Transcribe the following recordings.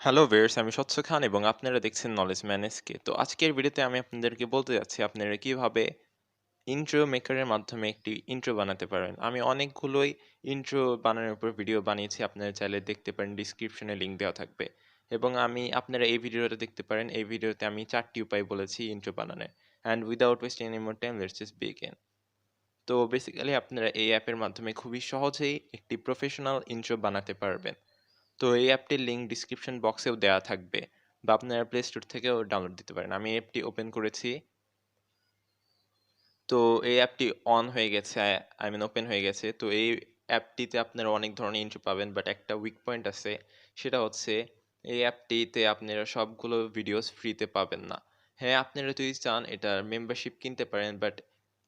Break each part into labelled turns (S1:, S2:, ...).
S1: Hello viewers, আমি স্বচ্ছ খান এবং আপনারা দেখছেন নলেজ ম্যানেজকে। তো আজকের ভিডিওতে আমি আপনাদেরকে বলতে যাচ্ছি আপনারা কিভাবে ইন্ট্রো মেকারের মাধ্যমে একটি ইন্ট্রো বানাতে পারেন। আমি অনেকগুলোই ইন্ট্রো বানানোর উপর ভিডিও বানিয়েছি। আপনারা চাইলে দেখতে পারেন, ডিসক্রিপশনে লিংক দেওয়া থাকবে। এবং আপনারা এই ভিডিওটা দেখতে পারেন। এই ভিডিওতে আমি ৪ টি উপায় বলেছি ইন্ট্রো বানানোর। And without wasting any more time let's just begin. তো বেসিক্যালি আপনারা এই অ্যাপের মাধ্যমে খুবই সহজেই একটি প্রফেশনাল ইন্ট্রো বানাতে পারবেন। তো এই অ্যাপটির লিঙ্ক ডিসক্রিপশন বক্সেও দেওয়া থাকবে বা আপনারা প্লে স্টোর থেকেও ডাউনলোড দিতে পারেন। আমি অ্যাপটি ওপেন করেছি। তো এই অ্যাপটি অন হয়ে গেছে, ওপেন হয়ে গেছে। তো এই অ্যাপটিতে আপনারা অনেক ধরনের ইন্ট্রো পাবেন, বাট একটা উইক পয়েন্ট আছে। সেটা হচ্ছে এই অ্যাপটিতে আপনারা সবগুলো ভিডিওস ফ্রিতে পাবেন না। হ্যাঁ, আপনারা যদি চান এটার মেম্বারশিপ কিনতে পারেন, বাট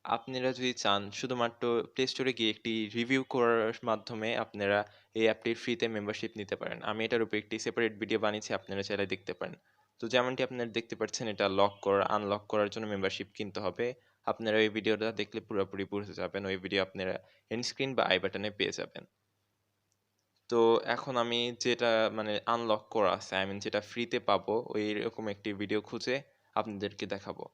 S1: আপনারা যদি চান শুধুমাত্র প্লে স্টোরে গিয়ে একটি রিভিউ করার মাধ্যমে আপনারা এই অ্যাপটির ফ্রিতে মেম্বারশিপ নিতে পারেন। আমি এটার উপর একটি সেপারেট ভিডিও বানিয়েছি, আপনারা চাইলে দেখতে পারেন। তো যেমনটি আপনারা দেখতে পাচ্ছেন, এটা আনলক করার জন্য মেম্বারশিপ কিনতে হবে। আপনারা ওই ভিডিওটা দেখলে পুরোপুরি বুঝে যাবেন। ওই ভিডিও আপনারা এন্ড স্ক্রিন বা আই বাটনে পেয়ে যাবেন। তো এখন আমি যেটা আনলক করা আছে, যেটা ফ্রিতে পাবো, ওই রকম একটি ভিডিও খুঁজে আপনাদেরকে দেখাবো।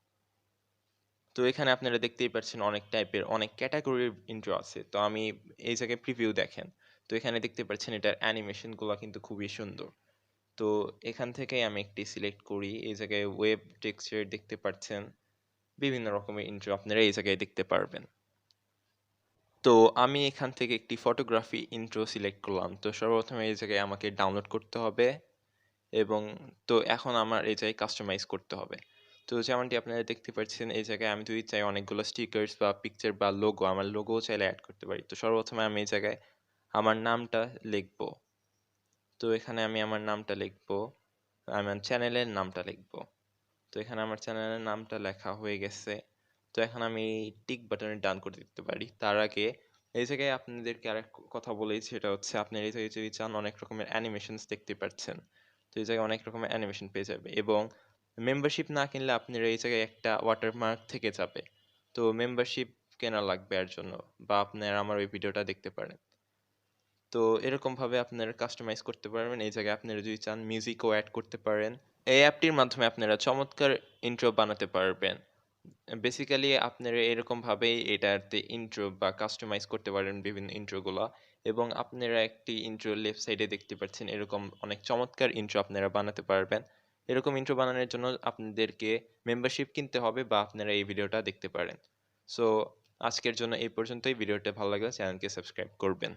S1: তো এখানে আপনারা দেখতেই পাচ্ছেন অনেক টাইপের অনেক ক্যাটাগরির ইন্ট্রো আছে। তো আমি এই জায়গায় প্রিভিউ দেখেন। তো এখানে দেখতে পাচ্ছেন এটার অ্যানিমেশনগুলো কিন্তু খুবই সুন্দর। তো এখান থেকেই আমি একটি সিলেক্ট করি। এই জায়গায় ওয়েব টেক্সচার দেখতে পাচ্ছেন। বিভিন্ন রকমের ইন্ট্রো আপনারা এই জায়গায় দেখতে পারবেন। তো আমি এখান থেকে একটি ফটোগ্রাফি ইন্ট্রো সিলেক্ট করলাম। তো সর্বপ্রথমে এই জায়গায় আমাকে ডাউনলোড করতে হবে এবং তো এখন আমার এই জায়গায় কাস্টমাইজ করতে হবে। তো যেমনটি আপনারা দেখতে পাচ্ছেন, এই জায়গায় আমি যদি চাই অনেকগুলো স্টিকার্স বা পিকচার বা লোগো, আমার লোগোও চাইলে অ্যাড করতে পারি। তো সর্বপ্রথমে আমি এই জায়গায় আমার নামটা লিখব। তো এখানে আমি আমার নামটা লিখব, আমার চ্যানেলের নামটা লিখব। তো এখানে আমার চ্যানেলের নামটা লেখা হয়ে গেছে। তো এখন আমি টিক বাটনে ডান করে দিতে পারি। তার আগে এই জায়গায় আপনাদেরকে আরেক কথা বলেই, সেটা হচ্ছে আপনার এই জায়গায় যদি চান অনেক রকমের অ্যানিমেশনস দেখতে পাচ্ছেন। তো এই জায়গায় অনেক রকমের অ্যানিমেশন পেয়ে যাবে এবং মেম্বারশিপ না কিনলে আপনার এই জায়গায় একটা ওয়াটারমার্ক থেকে যাবে। তো মেম্বারশিপ কেনা লাগবে এর জন্য, বা আপনারা আমার ওই ভিডিওটা দেখতে পারেন। তো এরকমভাবে আপনারা কাস্টমাইজ করতে পারবেন। এই জায়গায় আপনারা যদি চান মিউজিকও অ্যাড করতে পারেন। এই অ্যাপটির মাধ্যমে আপনারা চমৎকার ইন্ট্রো বানাতে পারবেন। বেসিক্যালি আপনারা এরকমভাবেই এটাতে ইন্ট্রো বা কাস্টমাইজ করতে পারেন বিভিন্ন ইন্ট্রোগুলা, এবং আপনারা একটি ইন্ট্রো লেফট সাইডে দেখতে পাচ্ছেন, এরকম অনেক চমৎকার ইন্ট্রো আপনারা বানাতে পারবেন। এরকম ইন্ট্রো বানানোর জন্য আপনাদেরকে মেম্বারশিপ কিনতে হবে বা আপনারা এই ভিডিওটা দেখতে পারেন। সো আজকের জন্য এই পর্যন্তই। ভিডিওটা ভালো লাগলে চ্যানেলকে সাবস্ক্রাইব করবেন।